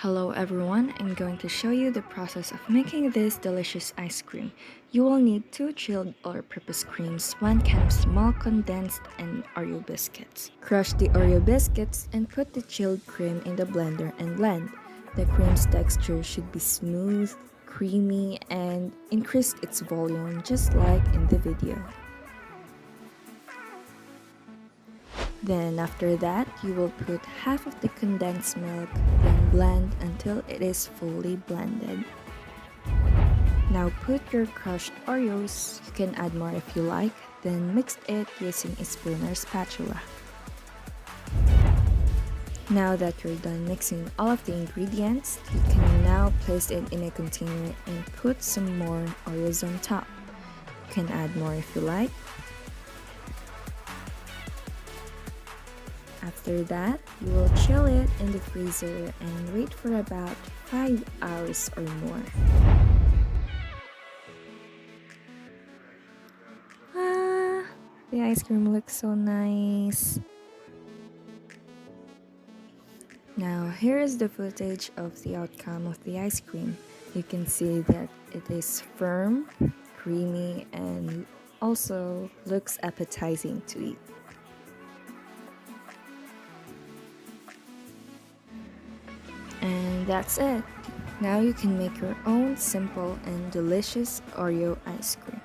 Hello everyone, I'm going to show you the process of making this delicious ice cream. You will need 2 chilled all-purpose creams, 1 can of small condensed and Oreo biscuits. Crush the Oreo biscuits and put the chilled cream in the blender and blend. The cream's texture should be smooth, creamy, and increase its volume just like in the video. Then after that, you will put half of the condensed milk, then blend until it is fully blended. Now put your crushed Oreos, you can add more if you like, then mix it using a spoon or spatula. Now that you're done mixing all of the ingredients, you can now place it in a container and put some more Oreos on top. You can add more if you like. After that, you will chill it in the freezer and wait for about 5 hours or more. The ice cream looks so nice. Now here is the footage of the outcome of the ice cream. You can see that it is firm, creamy, and also looks appetizing to eat. And that's it. Now you can make your own simple and delicious Oreo ice cream.